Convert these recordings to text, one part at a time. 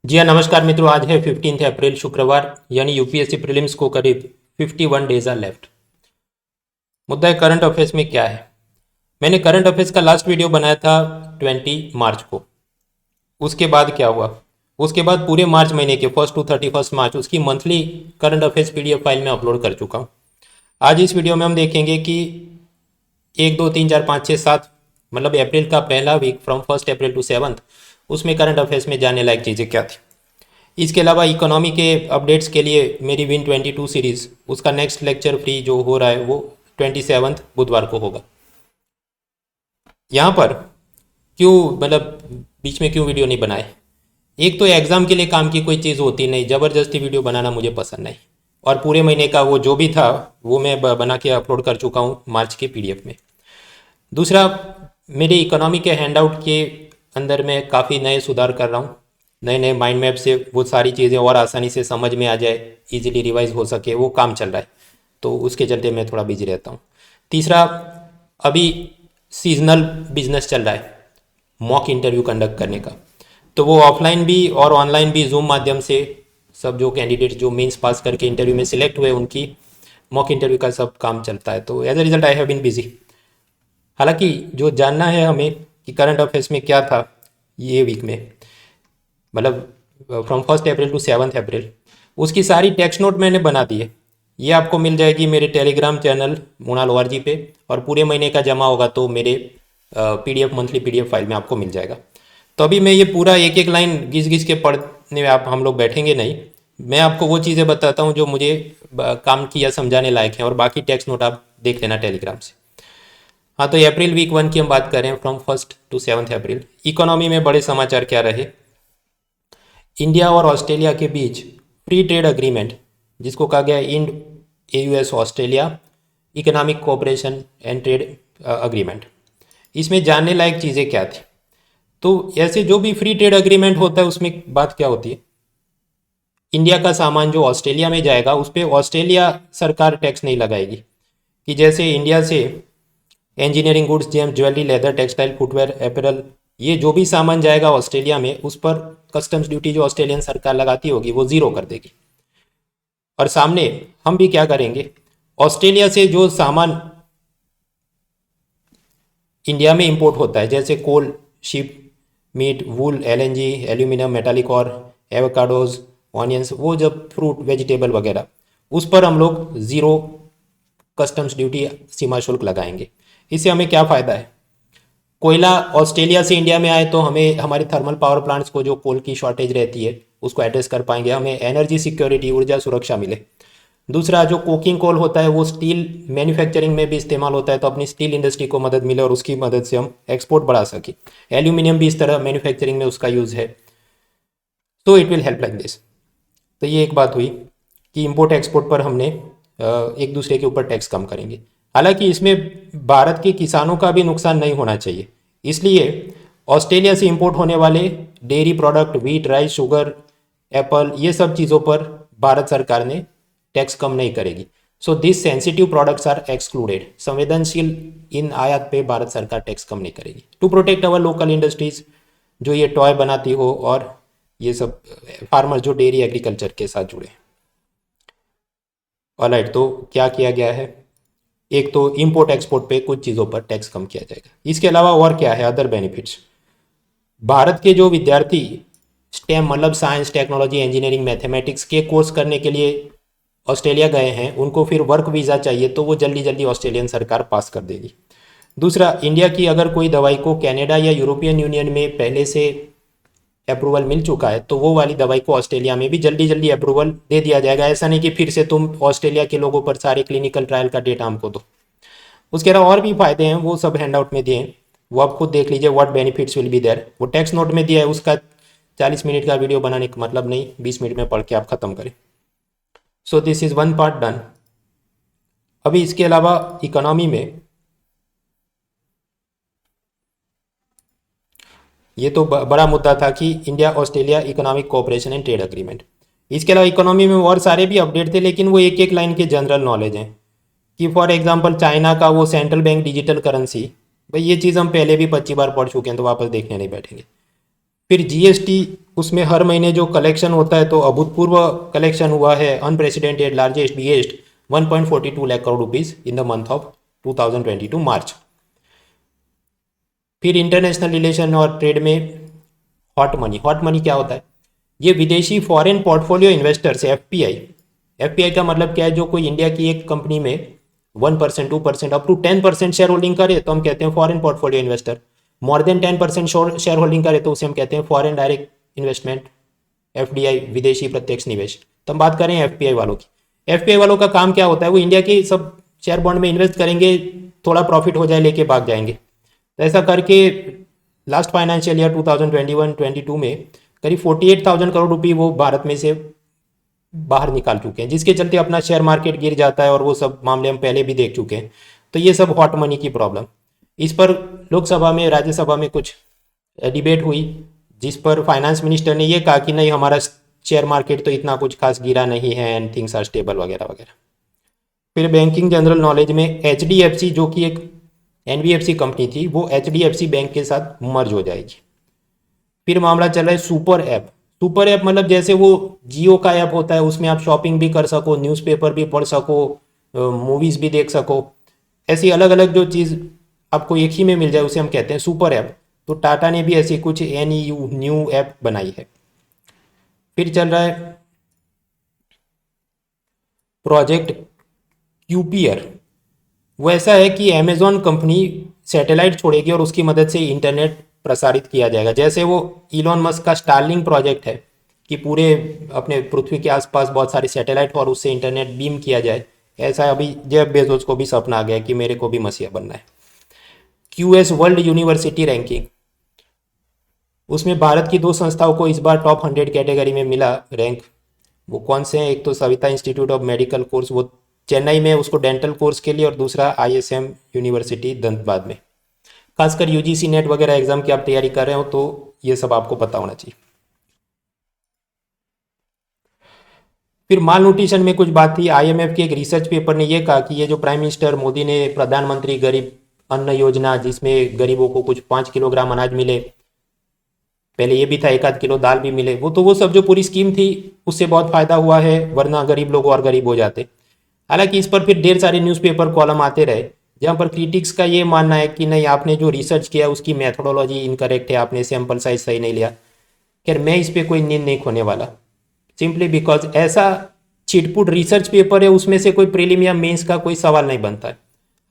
जी हाँ, नमस्कार मित्रों। आज है 15 अप्रैल शुक्रवार, यानी यूपीएससी प्रीलिम्स को करीब 51 डेज आर लेफ्ट। मुद्दा है करंट अफेयर्स में क्या है। मैंने करंट अफेयर्स का लास्ट वीडियो बनाया था 20 मार्च को। उसके बाद क्या हुआ, उसके बाद पूरे मार्च महीने के 1 to 31 मार्च उसकी monthly current affairs PDF file में अपलोड कर चुका हूँ। आज इस वीडियो में हम देखेंगे कि 1 2 3 4 5 6 7 मतलब अप्रैल का पहला वीक फ्रॉम 1 अप्रैल to 7 उसमें करंट अफेयर्स में जानने लायक चीज़ें क्या थी। इसके अलावा इकोनॉमी के अपडेट्स के लिए मेरी विन 22 सीरीज़ उसका नेक्स्ट लेक्चर फ्री जो हो रहा है वो 27 बुधवार को होगा। यहाँ पर क्यों मतलब बीच में क्यों वीडियो नहीं बनाए। एक तो एग्ज़ाम के लिए काम की कोई चीज़ होती नहीं, ज़बरदस्ती वीडियो बनाना मुझे पसंद नहीं। और पूरे महीने का वो जो भी था वो मैं बना के अपलोड कर चुका हूँ मार्च के पीडीएफ में। दूसरा, मेरे इकोनॉमी के हैंडआउट के अंदर मैं काफ़ी नए सुधार कर रहा हूँ। नए नए माइंड मैप से वो सारी चीज़ें और आसानी से समझ में आ जाए, इजीली रिवाइज हो सके, वो काम चल रहा है, तो उसके चलते मैं थोड़ा बिजी रहता हूँ। तीसरा, अभी सीजनल बिजनेस चल रहा है मॉक इंटरव्यू कंडक्ट करने का, तो वो ऑफलाइन भी और ऑनलाइन भी जूम माध्यम से सब जो कैंडिडेट जो मेंस पास करके इंटरव्यू में सिलेक्ट हुए उनकी मॉक इंटरव्यू का सब काम चलता है। तो as a result I have been busy. हालांकि जो जानना है हमें कि करंट अफेयर्स में क्या था ये वीक में, मतलब फ्रॉम 1 अप्रैल to 7 अप्रैल, उसकी सारी टेक्स्ट नोट मैंने बना दी है। ये आपको मिल जाएगी मेरे टेलीग्राम चैनल मोनाल ORG पे, और पूरे महीने का जमा होगा तो मेरे पीडीएफ मंथली पीडीएफ फाइल में आपको मिल जाएगा। तो अभी मैं ये पूरा एक एक लाइन घिस घिस के पढ़ने में आप हम लोग बैठेंगे नहीं। मैं आपको वो चीज़ें बताता हूँ जो मुझे काम की या समझाने लायक हैं, और बाकी टेक्स्ट नोट आप देख लेना टेलीग्राम से। हाँ, तो अप्रैल वीक 1 की हम बात कर रहे हैं फ्रॉम 1 to 7 अप्रैल। इकोनॉमी में बड़े समाचार क्या रहे। इंडिया और ऑस्ट्रेलिया के बीच फ्री ट्रेड अग्रीमेंट, जिसको कहा गया Ind AUS Australia economic cooperation and trade agreement, इसमें जानने लायक चीज़ें क्या थी। तो ऐसे जो भी फ्री ट्रेड अग्रीमेंट होता है उसमें बात क्या होती है, इंडिया का सामान जो ऑस्ट्रेलिया में जाएगा उस पर ऑस्ट्रेलिया सरकार टैक्स नहीं लगाएगी। कि जैसे इंडिया से engineering goods, gem, jewellery, leather, textile, footwear, apparel, ये जो भी सामान जाएगा ऑस्ट्रेलिया में उस पर कस्टम्स ड्यूटी जो ऑस्ट्रेलियन सरकार लगाती होगी वो जीरो कर देगी। और सामने हम भी क्या करेंगे, ऑस्ट्रेलिया से जो सामान इंडिया में इंपोर्ट होता है जैसे कोल, शिप, मीट, वूल, LNG, एल्यूमिनियम, मेटालिक और एवोकाडोज, ऑनियंस, वो जब फ्रूट वेजिटेबल वगैरह, उस पर हम लोग ज़ीरो कस्टम्स ड्यूटी सीमा शुल्क लगाएंगे। इससे हमें क्या फ़ायदा है, कोयला ऑस्ट्रेलिया से इंडिया में आए तो हमें हमारे थर्मल पावर प्लांट्स को जो कोल की शॉर्टेज रहती है उसको एड्रेस कर पाएंगे, हमें एनर्जी सिक्योरिटी, ऊर्जा सुरक्षा मिले। दूसरा, जो कोकिंग कोल होता है वो स्टील मैन्युफैक्चरिंग में भी इस्तेमाल होता है, तो अपनी स्टील इंडस्ट्री को मदद मिले और उसकी मदद से हम एक्सपोर्ट बढ़ा सकें। एल्यूमिनियम भी इस तरह मैन्युफैक्चरिंग में उसका यूज़ है, तो it will help like this. तो ये एक बात हुई कि इंपोर्ट एक्सपोर्ट पर हमने एक दूसरे के ऊपर टैक्स कम करेंगे। हालांकि इसमें भारत के किसानों का भी नुकसान नहीं होना चाहिए, इसलिए ऑस्ट्रेलिया से इंपोर्ट होने वाले dairy product, wheat, rice, sugar, Apple, ये सब चीज़ों पर भारत सरकार ने टैक्स कम नहीं करेगी। So this sensitive products are excluded. संवेदनशील इन आयात पे भारत सरकार टैक्स कम नहीं करेगी to protect our local industries जो ये टॉय बनाती हो और ये सब फार्मर जो डेयरी एग्रीकल्चर के साथ जुड़े। ऑलराइट, तो क्या किया गया है, एक तो इंपोर्ट एक्सपोर्ट पे कुछ चीज़ों पर टैक्स कम किया जाएगा। इसके अलावा और क्या है अदर बेनिफिट्स, भारत के जो विद्यार्थी स्टेम मतलब साइंस, टेक्नोलॉजी, इंजीनियरिंग, मैथमेटिक्स के कोर्स करने के लिए ऑस्ट्रेलिया गए हैं, उनको फिर वर्क वीज़ा चाहिए तो वो जल्दी जल्दी ऑस्ट्रेलियन सरकार पास कर देगी। दूसरा, इंडिया की अगर कोई दवाई को कनाडा या यूरोपियन यूनियन में पहले से अप्रूवल मिल चुका है तो वो वाली दवाई को ऑस्ट्रेलिया में भी जल्दी जल्दी अप्रूवल दे दिया जाएगा। ऐसा नहीं कि फिर से तुम ऑस्ट्रेलिया के लोगों पर सारे क्लिनिकल ट्रायल का डेटा हमको दो। उसके अलावा और भी फायदे हैं, वो सब हैंड आउट में दिए हैं, वो आप खुद देख लीजिए। What benefits will be there, वो टेक्स्ट नोट में दिया है, उसका 40 मिनट का वीडियो बनाने का मतलब नहीं 20 मिनट में पढ़ के आप खत्म करें। So this is one part done. अभी इसके अलावा इकोनॉमी में ये तो बड़ा मुद्दा था कि India Australia economic cooperation and trade agreement. इसके अलावा इकोनॉमी में और सारे भी अपडेट थे, लेकिन वो एक एक लाइन के जनरल नॉलेज हैं। कि फॉर एग्जांपल चाइना का वो सेंट्रल बैंक डिजिटल करेंसी, भाई ये चीज़ हम पहले भी 25 बार पढ़ चुके हैं तो वापस देखने नहीं बैठेंगे। फिर जीएसटी, उसमें हर महीने जो कलेक्शन होता है तो अभूतपूर्व कलेक्शन हुआ है, unprecedented largest biggest 1.42 lakh crore rupees in the month of 2022 मार्च। फिर इंटरनेशनल रिलेशन और ट्रेड में हॉट मनी। हॉट मनी क्या होता है? ये विदेशी foreign portfolio investors, FPI. FPI का मतलब क्या है? जो कोई इंडिया की एक कंपनी में 1%, 2%, अप टू 10% शेयर होल्डिंग करे तो हम कहते हैं foreign portfolio investor. More than 10% share holding करे तो उसे हम कहते हैं फॉरेन डायरेक्ट इन्वेस्टमेंट, एफडीआई, विदेशी प्रत्यक्ष निवेश। तो हम बात करें एफपीआई वालों की। एफपीआई वालों का काम क्या होता है? वो इंडिया के सब शेयर बॉन्ड में इन्वेस्ट करेंगे, थोड़ा प्रॉफिट हो जाए लेके भाग जाएंगे। तो ऐसा करके लास्ट फाइनेंशियल ईयर 2021-22 में करीब 48,000 करोड़ रुपये वो भारत में से बाहर निकाल चुके हैं, जिसके चलते अपना शेयर मार्केट गिर जाता है, और वो सब मामले हम पहले भी देख चुके हैं। तो ये सब हॉट मनी की प्रॉब्लम। इस पर लोकसभा में, राज्यसभा में कुछ डिबेट हुई, जिस पर फाइनेंस मिनिस्टर ने ये कहा कि नहीं, हमारा शेयर मार्केट तो इतना कुछ खास गिरा नहीं है एंड थिंग्स आर स्टेबल वगैरह वगैरह। फिर बैंकिंग जनरल नॉलेज में एचडीएफसी, जो कि एक एनबीएफसी कंपनी थी, वो एचडीएफसी बैंक के साथ मर्ज हो जाएगी। फिर मामला चल रहा है सुपर ऐप। सुपर ऐप मतलब जैसे वो जियो का ऐप होता है, उसमें आप शॉपिंग भी कर सको, न्यूज़पेपर भी पढ़ सको, मूवीज़ भी देख सको, ऐसी अलग अलग जो चीज़ आपको एक ही में मिल जाए उसे हम कहते हैं सुपर ऐप। तो टाटा ने भी ऐसी कुछ NEU न्यू ऐप बनाई है। फिर चल रहा है प्रोजेक्ट क्यूपियर। वो ऐसा है कि अमेजॉन कंपनी सैटेलाइट छोड़ेगी और उसकी मदद से इंटरनेट प्रसारित किया जाएगा। जैसे वो इलॉन मस्क का स्टारलिंक प्रोजेक्ट है कि पूरे अपने पृथ्वी के आसपास बहुत सारे सैटेलाइट और उससे इंटरनेट बीम किया जाए, ऐसा अभी जेफ बेजोस को भी सपना आ गया कि मेरे को भी मसीहा बनना है। QS वर्ल्ड यूनिवर्सिटी रैंकिंग, उसमें भारत की दो संस्थाओं को इस बार टॉप 100 कैटेगरी में मिला रैंक। वो कौन से हैं? एक तो Savita institute of medical course, वो चेन्नई में, उसको डेंटल कोर्स के लिए, और दूसरा ISM यूनिवर्सिटी धनबाद में। खासकर UGC नेट वगैरह एग्जाम की आप तैयारी कर रहे हो तो ये सब आपको पता होना चाहिए। फिर माल न्यूट्रिशन में कुछ बात थी। IMF के एक रिसर्च पेपर ने यह कहा कि ये जो प्राइम मिनिस्टर मोदी ने प्रधानमंत्री गरीब अन्न योजना, जिसमें गरीबों को कुछ 5 किलोग्राम अनाज मिले, पहले ये भी था 1 आध किलो दाल भी मिले, वो सब जो पूरी स्कीम थी उससे बहुत फायदा हुआ है, वरना गरीब लोग और गरीब हो जाते। हालांकि इस पर फिर ढेर सारे न्यूज़पेपर कॉलम आते रहे, जहाँ पर क्रिटिक्स का ये मानना है कि नहीं, आपने जो रिसर्च किया उसकी मेथोडोलॉजी इनकरेक्ट है, आपने सैंपल साइज सही नहीं लिया। खैर, मैं इस पर कोई नींद नहीं खोने वाला, सिंपली बिकॉज ऐसा छिटपुट रिसर्च पेपर है, उसमें से कोई प्रीलिम या मेंस का कोई सवाल नहीं बनता है।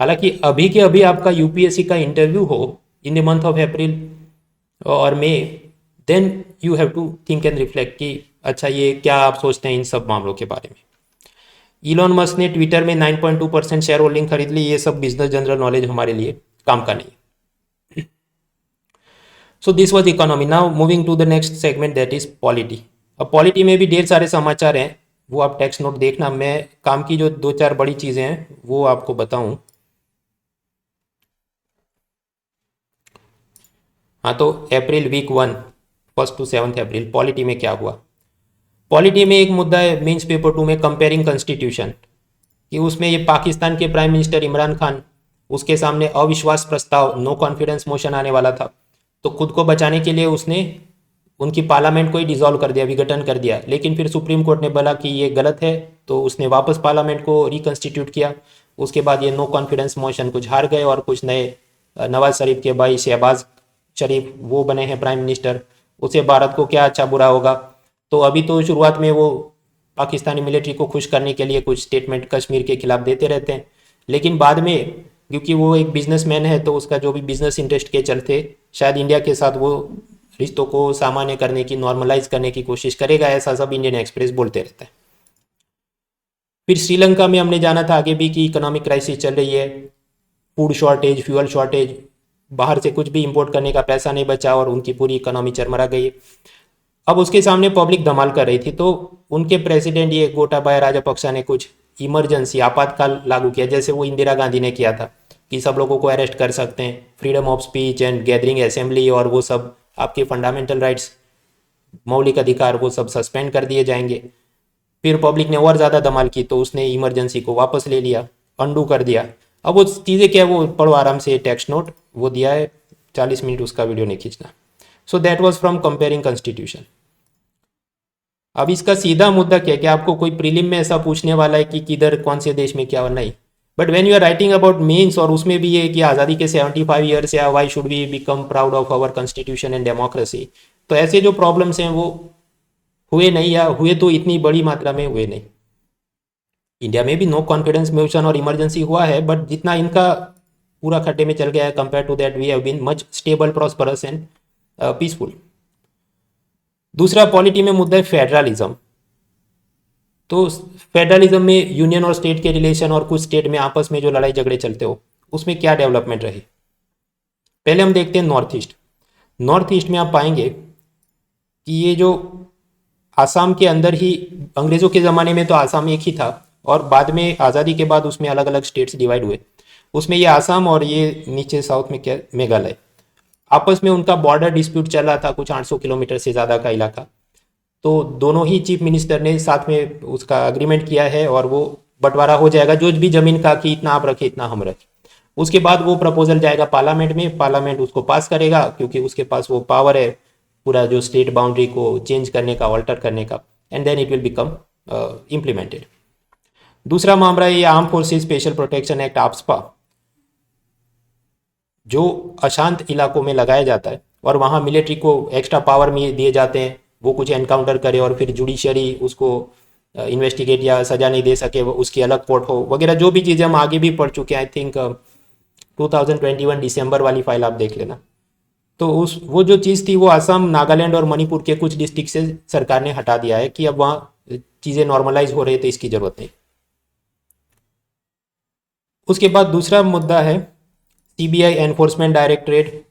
हालांकि अभी के अभी आपका यूपीएससी का इंटरव्यू हो in the month of April और मई, then you have to think and reflect कि अच्छा, ये क्या आप सोचते हैं इन सब मामलों के बारे में। इलॉन मस्क ने ट्विटर में 9.2% शेयर होल्डिंग खरीद ली। ये सब बिजनेस जनरल नॉलेज हमारे लिए काम का नहीं। So this was economy. Now moving to the next segment, that is polity. अब पॉलिटी में भी ढेर सारे समाचार हैं, वो आप टेक्स्ट नोट देखना। मैं काम की जो 2-4 बड़ी चीज़ें हैं वो आपको बताऊं। हाँ, तो अप्रैल वीक 1, 1 to 7 अप्रैल, पॉलिटी में क्या हुआ? पॉलिटी में एक मुद्दा है मेंस पेपर 2 में, कंपेयरिंग कॉन्स्टिट्यूशन, कि उसमें ये पाकिस्तान के प्राइम मिनिस्टर इमरान खान, उसके सामने अविश्वास प्रस्ताव, नो कॉन्फिडेंस मोशन आने वाला था, तो खुद को बचाने के लिए उसने उनकी पार्लियामेंट को ही डिसॉल्व कर दिया, विघटन कर दिया। लेकिन फिर सुप्रीम कोर्ट ने बोला कि ये गलत है, तो उसने वापस पार्लियामेंट को रिकन्स्टिट्यूट किया। उसके बाद ये नो कॉन्फिडेंस मोशन कुछ हार गए और कुछ नए, नवाज शरीफ के भाई शहबाज शरीफ वो बने हैं प्राइम मिनिस्टर। उसे भारत को क्या अच्छा बुरा होगा। तो अभी तो शुरुआत में वो पाकिस्तानी मिलिट्री को खुश करने के लिए कुछ स्टेटमेंट कश्मीर के खिलाफ देते रहते हैं, लेकिन बाद में क्योंकि वो एक बिजनेसमैन है तो उसका जो भी बिजनेस इंटरेस्ट के चलते शायद इंडिया के साथ वो रिश्तों को सामान्य करने की, नॉर्मलाइज करने की कोशिश करेगा, ऐसा सब इंडियन एक्सप्रेस बोलते रहता है। फिर श्रीलंका में हमने जाना था आगे भी कि इकोनॉमिक क्राइसिस चल रही है, फूड शॉर्टेज, फ्यूल शॉर्टेज, बाहर से कुछ भी इंपोर्ट करने का पैसा नहीं बचा और उनकी पूरी इकोनॉमी चरमरा गई है। अब उसके सामने पब्लिक धमाल कर रही थी, तो उनके प्रेसिडेंट ये गोटाबाया राजपक्सा ने कुछ इमरजेंसी, आपातकाल लागू किया, जैसे वो इंदिरा गांधी ने किया था कि सब लोगों को अरेस्ट कर सकते हैं, freedom of speech and gathering assembly और वो सब आपके फंडामेंटल राइट्स, मौलिक अधिकार, वो सब सस्पेंड कर दिए जाएंगे। फिर पब्लिक ने और ज़्यादा धमाल की तो उसने इमरजेंसी को वापस ले लिया, अंडू कर दिया। अब वो चीज़ें क्या, वो पढ़ो आराम से, टेक्स्ट नोट वो दिया है, 40 मिनट उसका वीडियो नहीं खींचना। So that was from comparing constitution. अब इसका सीधा मुद्दा क्या है कि आपको कोई प्रीलिम में ऐसा पूछने वाला है कि किधर कौन से देश में क्या और नहीं, but when you are writing about mains और उसमें भी ये कि आज़ादी के 75 ईयर्स या why should we become proud of our constitution and democracy, तो ऐसे जो प्रॉब्लम्स हैं वो हुए नहीं, या हुए तो इतनी बड़ी मात्रा में हुए नहीं। इंडिया में भी नो कॉन्फिडेंस मोशन और इमरजेंसी हुआ है, बट जितना इनका पूरा खड्डे में चल गया है compare to that we have been much stable, prosperous and peaceful. दूसरा पॉलिटी में मुद्दा है फेडरलिज्म। तो फेडरलिज्म में यूनियन और स्टेट के रिलेशन और कुछ स्टेट में आपस में जो लड़ाई झगड़े चलते हो उसमें क्या डेवलपमेंट रही। पहले हम देखते हैं नॉर्थ ईस्ट। नॉर्थ ईस्ट में आप पाएंगे कि ये जो आसाम के अंदर ही, अंग्रेज़ों के ज़माने में तो आसाम एक ही था और बाद में आज़ादी के बाद उसमें अलग अलग स्टेट्स डिवाइड हुए, उसमें ये आसाम और ये नीचे साउथ में क्या मेघालय, आपस में उनका बॉर्डर डिस्प्यूट चल रहा था, कुछ 800 किलोमीटर से ज़्यादा का इलाका। तो दोनों ही चीफ मिनिस्टर ने साथ में उसका अग्रीमेंट किया है और वो बंटवारा हो जाएगा, जो भी जमीन का कि इतना आप रखें इतना हम रखें। उसके बाद वो प्रपोजल जाएगा पार्लियामेंट में, पार्लियामेंट उसको पास करेगा क्योंकि उसके पास वो पावर है पूरा जो स्टेट बाउंड्री को चेंज करने का, ऑल्टर करने का, and then it will become implemented. दूसरा मामला है ये arm forces special protection act AFSPA, जो अशांत इलाकों में लगाया जाता है और वहाँ मिलिट्री को एक्स्ट्रा पावर में दिए जाते हैं, वो कुछ एनकाउंटर करे और फिर जुडिशरी उसको इन्वेस्टिगेट या सजा नहीं दे सके, वो उसकी अलग कोर्ट हो वगैरह, जो भी चीज़ें हम आगे भी पढ़ चुके हैं। आई थिंक 2021 दिसंबर वाली फाइल आप देख लेना। तो उस वो जो चीज़ थी वो असम, नागालैंड और मणिपुर के कुछ डिस्ट्रिक्ट से सरकार ने हटा दिया है कि अब वहाँ चीज़ें नॉर्मलाइज हो रही है तो इसकी ज़रूरत नहीं। उसके बाद दूसरा मुद्दा है सीबीआई, एनफोर्समेंट डायरेक्टरेट,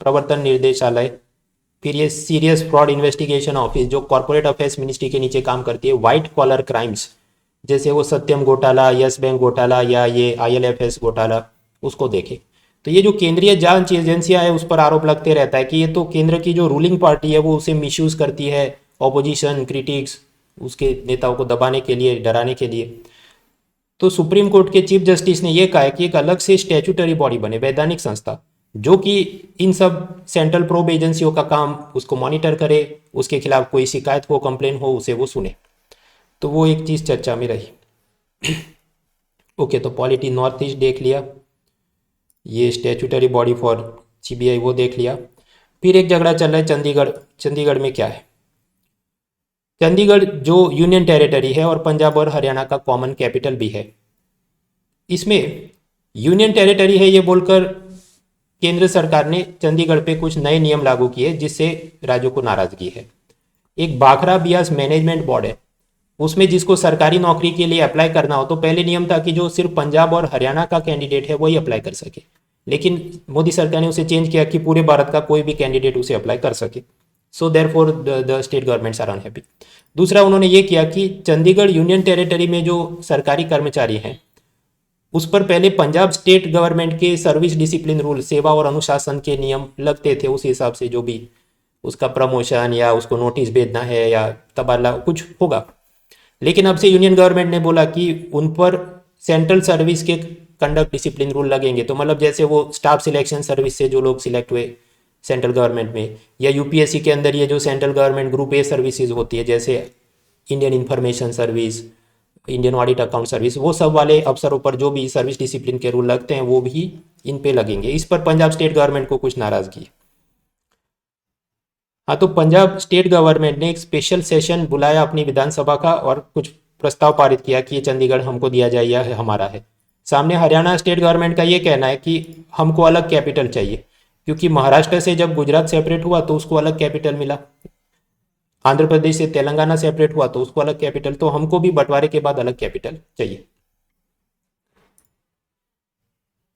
प्रवर्तन निर्देशालय, फिर ये सीरियस फ्रॉड इन्वेस्टिगेशन ऑफिस जो कॉर्पोरेट अफेयर्स मिनिस्ट्री के नीचे काम करती है, वाइट कॉलर क्राइम्स जैसे वो सत्यम घोटाला, यस बैंक घोटाला या ये IL&FS घोटाला, उसको देखे। तो ये जो केंद्रीय जांच एजेंसियां है उस पर आरोप लगते रहता है कि ये तो केंद्र की जो रूलिंग पार्टी है वो उसे मिसयूज करती है, ऑपोजिशन, क्रिटिक्स, उसके नेताओं को दबाने के लिए, डराने के लिए। तो सुप्रीम कोर्ट के चीफ जस्टिस ने यह कहा है कि एक अलग से स्टैट्यूटरी बॉडी बने, वैधानिक संस्था, जो कि इन सब सेंट्रल प्रोब एजेंसियों का काम उसको मॉनिटर करे, उसके खिलाफ कोई शिकायत हो, कंप्लेन हो, उसे वो सुने। तो वो एक चीज़ चर्चा में रही। ओके, तो पॉलिटी नॉर्थ ईस्ट देख लिया, ये स्टैट्यूटरी बॉडी फॉर CBI वो देख लिया। फिर एक झगड़ा चल रहा है चंडीगढ़। चंडीगढ़ में क्या है? चंडीगढ़ जो यूनियन टेरिटरी है और पंजाब और हरियाणा का कॉमन कैपिटल भी है। इसमें यूनियन टेरिटरी है ये बोलकर केंद्र सरकार ने चंडीगढ़ पे कुछ नए नियम लागू किए जिससे राज्यों को नाराजगी है। एक भाखड़ा बियास मैनेजमेंट बोर्ड है, उसमें जिसको सरकारी नौकरी के लिए अप्लाई करना हो तो पहले नियम था कि जो सिर्फ पंजाब और हरियाणा का कैंडिडेट है वही अप्लाई कर सके, लेकिन मोदी सरकार ने उसे चेंज किया कि पूरे भारत का कोई भी कैंडिडेट उसे अप्लाई कर सके। So therefore the state governments are unhappy. दूसरा उन्होंने ये किया कि चंडीगढ़ यूनियन टेरिटरी में जो सरकारी कर्मचारी हैं उस पर पहले पंजाब स्टेट गवर्नमेंट के सर्विस डिसिप्लिन रूल, सेवा और अनुशासन के नियम लगते थे, उस हिसाब से जो भी उसका प्रमोशन या उसको नोटिस भेजना है या तबादला कुछ होगा। लेकिन अब से यूनियन गवर्नमेंट ने बोला कि उन पर सेंट्रल सर्विस के कंडक्ट डिसिप्लिन रूल लगेंगे। तो मतलब जैसे वो स्टाफ सिलेक्शन सर्विस से जो लोग सिलेक्ट हुए सेंट्रल गवर्नमेंट में, या UPSC के अंदर ये जो central government group A services होती है जैसे Indian information service, Indian audit account service, वो सब वाले अफसरों पर जो भी सर्विस डिसिप्लिन के रूल लगते हैं वो भी इन पे लगेंगे। इस पर पंजाब स्टेट गवर्नमेंट को कुछ नाराजगी है। हाँ, तो पंजाब स्टेट गवर्नमेंट ने एक स्पेशल सेशन बुलाया अपनी विधानसभा का और कुछ प्रस्ताव पारित किया कि ये चंडीगढ़ हमको दिया जाए या हमारा है। सामने हरियाणा स्टेट गवर्नमेंट का ये कहना है कि हमको अलग कैपिटल चाहिए, क्योंकि महाराष्ट्र से जब गुजरात सेपरेट हुआ तो उसको अलग कैपिटल मिला, आंध्र प्रदेश से तेलंगाना सेपरेट हुआ तो उसको अलग कैपिटल, तो हमको भी बंटवारे के बाद अलग कैपिटल चाहिए।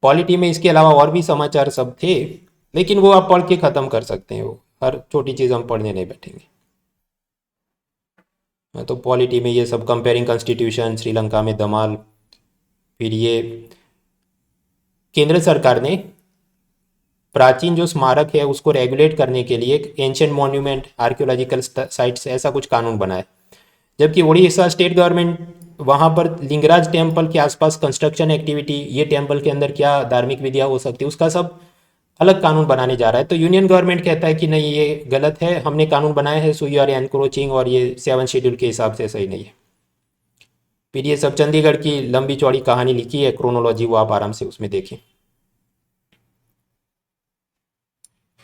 पॉलिटी में इसके अलावा और भी समाचार सब थे, लेकिन वो आप पढ़ के ख़त्म कर सकते हैं, वो हर छोटी चीज़ हम पढ़ने नहीं बैठेंगे। तो पॉलिटी में ये सब कंपेयरिंग कॉन्स्टिट्यूशन, श्रीलंका में धमाल, फिर ये केंद्र सरकार ने प्राचीन जो स्मारक है उसको रेगुलेट करने के लिए एक एंशिएंट मॉन्यूमेंट, आर्कियोलॉजिकल साइट्स ऐसा कुछ कानून बनाया। जबकि उड़ीसा स्टेट गवर्नमेंट वहाँ पर लिंगराज टेम्पल के आसपास कंस्ट्रक्शन एक्टिविटी, ये टेम्पल के अंदर क्या धार्मिक विधियाँ हो सकती है, उसका सब अलग कानून बनाने जा रहा है। तो यूनियन गवर्नमेंट कहता है कि नहीं ये गलत है, हमने कानून बनाया है, सो यू आर एनक्रोचिंग और ये 7 शेड्यूल के हिसाब से सही नहीं है। फिर ये सब चंडीगढ़ की लंबी चौड़ी कहानी लिखी है, क्रोनोलॉजी, वो आप आराम से उसमें देखें।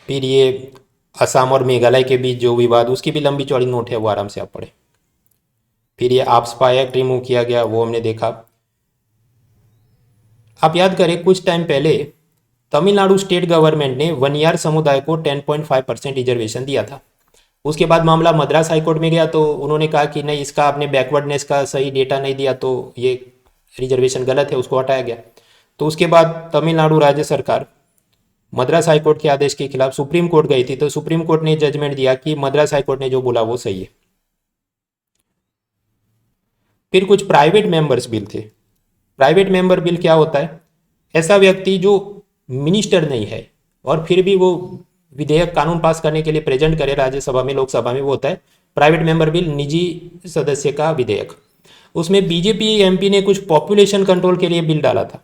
फिर ये असम और मेघालय के बीच जो विवाद, उसकी भी लंबी चौड़ी नोट है, वो आराम से आप पढ़ें। फिर ये आपस्पा एक्ट रिमूव किया गया, वो हमने देखा। आप याद करें कुछ टाइम पहले तमिलनाडु स्टेट गवर्नमेंट ने वनियार समुदाय को 10.5% रिजर्वेशन दिया था। उसके बाद मामला मद्रास हाईकोर्ट में गया तो उन्होंने कहा कि नहीं, इसका आपने बैकवर्डनेस का सही डेटा नहीं दिया, तो ये रिजर्वेशन गलत है, उसको हटाया गया। तो उसके बाद तमिलनाडु राज्य सरकार मद्रास हाईकोर्ट के आदेश के खिलाफ सुप्रीम कोर्ट गई थी, तो सुप्रीम कोर्ट ने जजमेंट दिया कि मद्रास हाईकोर्ट ने जो बोला वो सही है। फिर कुछ प्राइवेट मेंबर्स बिल थे। प्राइवेट मेंबर बिल क्या होता है? ऐसा व्यक्ति जो मिनिस्टर नहीं है और फिर भी वो विधेयक कानून पास करने के लिए प्रेजेंट करे राज्यसभा में, लोकसभा में, वो होता है प्राइवेट मेंबर बिल, निजी सदस्य का विधेयक। उसमें बीजेपी एमपी ने कुछ पॉपुलेशन कंट्रोल के लिए बिल डाला था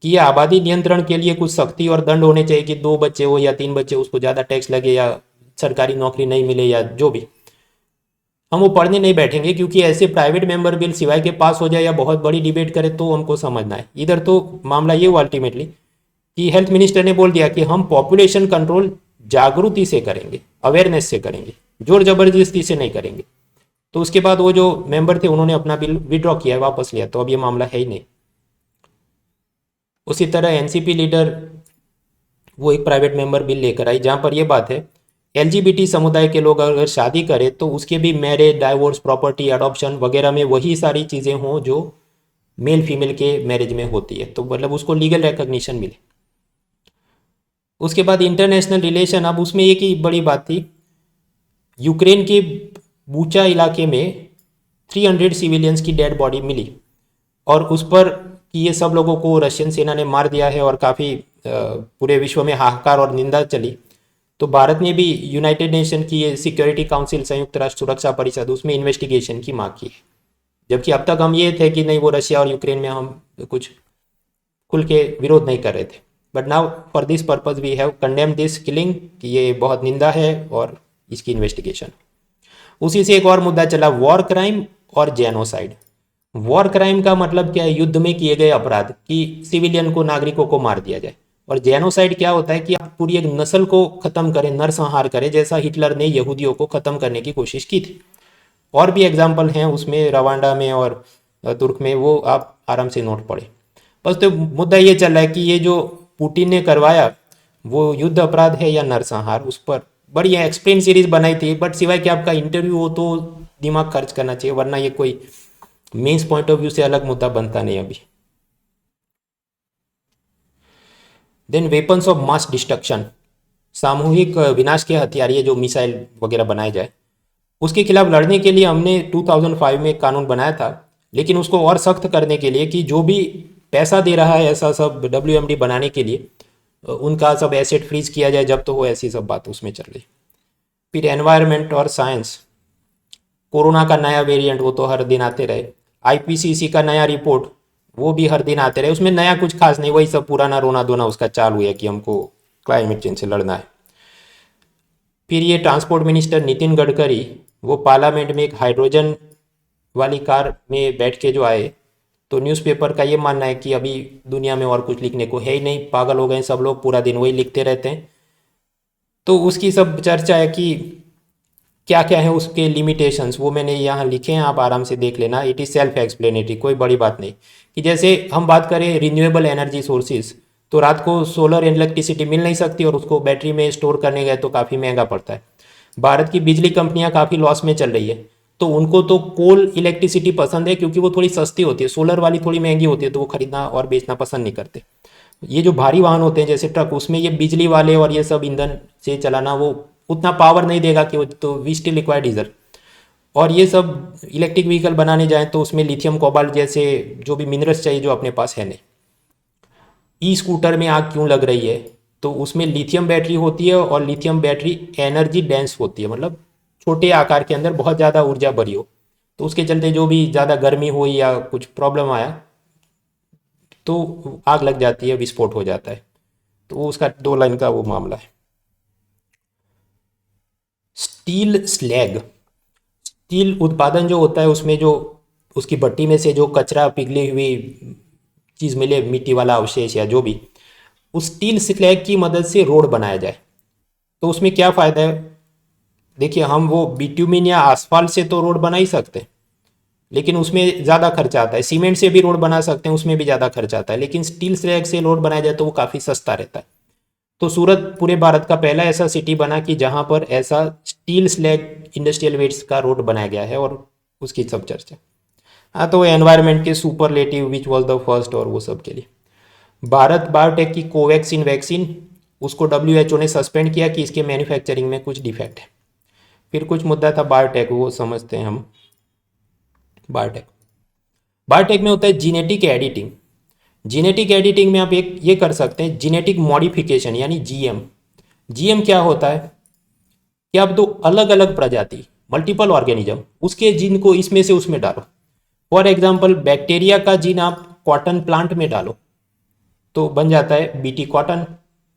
कि ये आबादी नियंत्रण के लिए कुछ सख्ती और दंड होने चाहिए कि 2 बच्चे हो या 3 बच्चे, उसको ज़्यादा टैक्स लगे या सरकारी नौकरी नहीं मिले या जो भी। हम वो पढ़ने नहीं बैठेंगे क्योंकि ऐसे प्राइवेट मेंबर बिल सिवाय के पास हो जाए या बहुत बड़ी डिबेट करे तो हमको समझना है। इधर तो मामला ये हुआ अल्टीमेटली कि हेल्थ मिनिस्टर ने बोल दिया कि हम पॉपुलेशन कंट्रोल जागृति से करेंगे, अवेयरनेस से करेंगे, जोर जबरदस्ती से नहीं करेंगे। तो उसके बाद वो जो मेंबर थे उन्होंने अपना बिल विड्रॉ किया है, वापस लिया, तो अब ये मामला है ही नहीं। उसी तरह एनसीपी लीडर वो एक प्राइवेट मेंबर बिल लेकर आई जहां पर ये बात है एलजीबीटी समुदाय के लोग अगर शादी करें तो उसके भी मैरिज, डाइवोर्स, प्रॉपर्टी, अडॉप्शन वगैरह में वही सारी चीज़ें हों जो मेल फीमेल के मैरिज में होती है, तो मतलब उसको लीगल रिकॉग्निशन मिले। उसके बाद इंटरनेशनल रिलेशन, अब उसमें एक ही बड़ी बात थी, यूक्रेन के बूचा इलाके में 300 सिविलियंस की डेड बॉडी मिली और उस पर कि ये सब लोगों को रशियन सेना ने मार दिया है और काफ़ी पूरे विश्व में हाहाकार और निंदा चली। तो भारत ने भी यूनाइटेड नेशन की ये सिक्योरिटी काउंसिल, संयुक्त राष्ट्र सुरक्षा परिषद, उसमें इन्वेस्टिगेशन की मांग की है। जबकि अब तक हम ये थे कि नहीं, वो रशिया और यूक्रेन में हम कुछ खुल के विरोध नहीं कर रहे थे। But now for this purpose we have condemn this killing कि ये बहुत निंदा है और इसकी इन्वेस्टिगेशन। उसी से एक और मुद्दा चला, वॉर क्राइम और जेनोसाइड। वॉर क्राइम का मतलब क्या है? युद्ध में किए गए अपराध कि सिविलियन को, नागरिकों को मार दिया जाए। और जेनोसाइड क्या होता है कि आप पूरी एक नस्ल को खत्म करें, नरसंहार करें, जैसा हिटलर ने यहूदियों को खत्म करने की कोशिश की थी। और भी एग्जाम्पल हैं उसमें, रवांडा में और तुर्क में, वो आप आराम से नोट पढ़े। बस तो मुद्दा ये चल रहा है कि ये जो पुतिन ने करवाया वो युद्ध अपराध है या नरसंहार, उस पर बड़ी एक्सप्लेन सीरीज बनाई थी। बट सिवाय कि आपका इंटरव्यू हो तो दिमाग खर्च करना चाहिए, वरना ये कोई मेंस पॉइंट ऑफ व्यू से अलग मुद्दा बनता नहीं अभी। Then weapons of mass destruction, सामूहिक विनाश के हथियार, ये जो मिसाइल वगैरह बनाए जाए, उसके खिलाफ लड़ने के लिए हमने 2005 में एक कानून बनाया था। लेकिन उसको और सख्त करने के लिए कि जो भी पैसा दे रहा है ऐसा सब WMD बनाने के लिए, उनका सब एसेट फ्रीज किया जाए, जब तो हो, ऐसी सब बात उसमें चल रही। फिर एनवायरनमेंट और साइंस, कोरोना का नया वेरिएंट, वो तो हर दिन आते रहे। IPCC का नया रिपोर्ट, वो भी हर दिन आते रहे। उसमें नया कुछ खास नहीं, वही सब पुराना रोना धोना उसका चालू है कि हमको क्लाइमेट चेंज से लड़ना है। फिर ये ट्रांसपोर्ट मिनिस्टर नितिन गडकरी, वो पार्लियामेंट में एक हाइड्रोजन वाली कार में बैठ के जो आए, तो न्यूज़पेपर का ये मानना है कि अभी दुनिया में और कुछ लिखने को है ही नहीं, पागल हो गए सब लोग, पूरा दिन वही लिखते रहते हैं। तो उसकी सब चर्चा है कि क्या क्या है उसके लिमिटेशंस, वो मैंने यहाँ लिखे हैं, आप आराम से देख लेना। इट इज़ सेल्फ एक्सप्लेनेटरी, कोई बड़ी बात नहीं। कि जैसे हम बात करें रिन्यूएबल एनर्जी सोर्सेज, तो रात को सोलर इलेक्ट्रिसिटी मिल नहीं सकती और उसको बैटरी में स्टोर करने गए तो काफ़ी महंगा पड़ता है। भारत की बिजली कंपनियां काफ़ी लॉस में चल रही है, तो उनको तो कोल इलेक्ट्रिसिटी पसंद है क्योंकि वो थोड़ी सस्ती होती है, सोलर वाली थोड़ी महंगी होती है, तो वो खरीदना और बेचना पसंद नहीं करते। ये जो भारी वाहन होते हैं जैसे ट्रक, उसमें ये बिजली वाले और ये सब ईंधन से चलाना वो उतना पावर नहीं देगा कि वो, तो वी स्टिल रिक्वायर डीजल। और ये सब इलेक्ट्रिक व्हीकल बनाने जाएं तो उसमें लिथियम कोबाल्ट जैसे जो भी मिनरल्स चाहिए जो अपने पास है नहीं। ई स्कूटर में आग क्यों लग रही है? तो उसमें लिथियम बैटरी होती है और लिथियम बैटरी एनर्जी डेंस होती है, मतलब छोटे आकार के अंदर बहुत ज़्यादा ऊर्जा भरी हो, तो उसके चलते जो भी ज़्यादा गर्मी हुई या कुछ प्रॉब्लम आया तो आग लग जाती है, विस्फोट हो जाता है। तो वो उसका 2 लाइन का वो मामला है। स्टील स्लैग, स्टील उत्पादन जो होता है उसमें जो उसकी भट्टी में से जो कचरा पिघली हुई चीज़ मिले, मिट्टी वाला अवशेष या जो भी, उस स्टील स्लैग की मदद से रोड बनाया जाए तो उसमें क्या फ़ायदा है। देखिए, हम वो बिट्यूमिन या आसफाल्ट से तो रोड बना ही सकते हैं, लेकिन उसमें ज़्यादा खर्चा आता है। सीमेंट से भी रोड बना सकते हैं, उसमें भी ज़्यादा खर्चा आता है, लेकिन स्टील स्लैग से रोड बनाया जाए तो वो काफ़ी सस्ता रहता है। तो सूरत पूरे भारत का पहला ऐसा सिटी बना कि जहाँ पर ऐसा स्टील स्लैग इंडस्ट्रियल वेट्स का रोड बनाया गया है, और उसकी सब चर्चा। हाँ, तो एनवायरनमेंट के superlative which was the first और वो सब के लिए। भारत बायोटेक की कोवैक्सीन वैक्सीन, उसको WHO ने सस्पेंड किया कि इसके मैन्युफैक्चरिंग में कुछ डिफेक्ट है। फिर कुछ मुद्दा था बायोटेक, वो समझते हैं हम। बायोटेक, बायोटेक में होता है जीनेटिक एडिटिंग। जीनेटिक एडिटिंग में आप एक ये कर सकते हैं, जीनेटिक मॉडिफिकेशन यानी जीएम। जीएम क्या होता है कि आप दो अलग अलग प्रजाति, मल्टीपल ऑर्गेनिज्म, उसके जीन को इसमें से उसमें डालो। फॉर एग्जाम्पल, बैक्टीरिया का जीन आप कॉटन प्लांट में डालो तो बन जाता है बीटी कॉटन,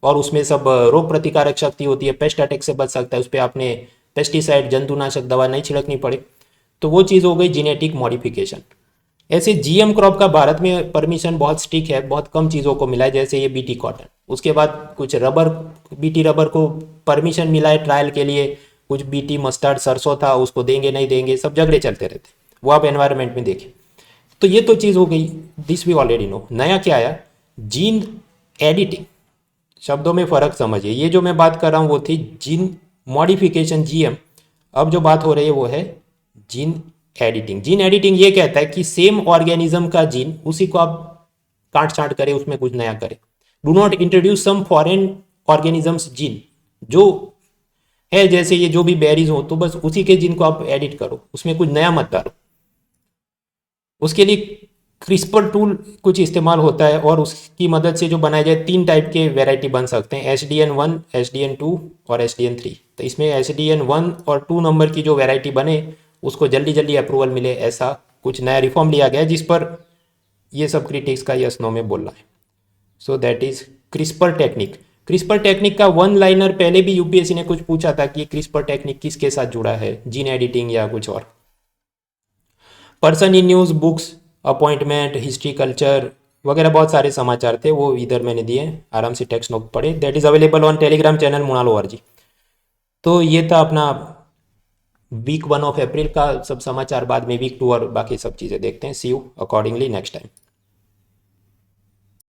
और उसमें सब रोग प्रतिकारक शक्ति होती है, पेस्ट अटैक से बच सकता है, उस पर आपने पेस्टिसाइड जंतुनाशक दवा नहीं छिड़कनी पड़े। तो वो चीज़ हो गई जीनेटिक मॉडिफिकेशन। ऐसे जीएम क्रॉप का भारत में परमिशन बहुत स्ट्रिक्ट है, बहुत कम चीज़ों को मिला है, जैसे ये बीटी कॉटन। उसके बाद कुछ रबर, बीटी रबर को परमिशन मिला है ट्रायल के लिए, कुछ बीटी मस्टर्ड सरसों था, उसको देंगे नहीं देंगे, सब झगड़े चलते रहते, वो आप एनवायरनमेंट में देखें। तो ये तो चीज़ हो गई, दिस वी ऑलरेडी नो। नया क्या आया, जीन एडिटिंग। शब्दों में फ़र्क समझिए, ये जो मैं बात कर रहा हूँ वो थी जीन मॉडिफिकेशन जीएम, अब जो बात हो रही है वो है जीन एडिटिंग। जीन एडिटिंग ये कहता है कि सेम ऑर्गेनिज्म का जीन, उसी को आप काट छांट करें, उसमें कुछ नया करें। Do not introduce some foreign organisms gene, जो है जैसे ये जो भी बेरीज हो तो बस उसी के जीन को आप एडिट करो, उसमें कुछ नया मत डालो। उसके लिए क्रिस्पर टूल कुछ इस्तेमाल होता है, और उसकी मदद से जो बनाए जाए 3 टाइप के वेराइटी बन सकते हैं, HDN1, HDN2 और HDN3। तो इसमें HDN1 और 2 नंबर की जो वेराइटी बने उसको जल्दी जल्दी अप्रूवल मिले, ऐसा कुछ नया रिफॉर्म लिया गया जिस पर ये सब क्रिटिक्स का यस नो में बोलना है। So that is CRISPR technique. CRISPR technique का 1 लाइनर पहले भी यूपीएससी ने कुछ पूछा था कि क्रिस्पर टेक्निक किसके साथ जुड़ा है, जीन एडिटिंग या कुछ और। Person in news, books, appointment, history, culture वगैरह बहुत सारे समाचार थे, वो इधर मैंने दिए, आराम से टेक्स्ट नोट पढ़े। That is available on Telegram channel munal.org। तो ये था अपना वीक 1 ऑफ अप्रैल का सब समाचार। बाद में वीक 2 और बाकी सब चीज़ें देखते हैं। सी यू अकॉर्डिंगली नेक्स्ट टाइम।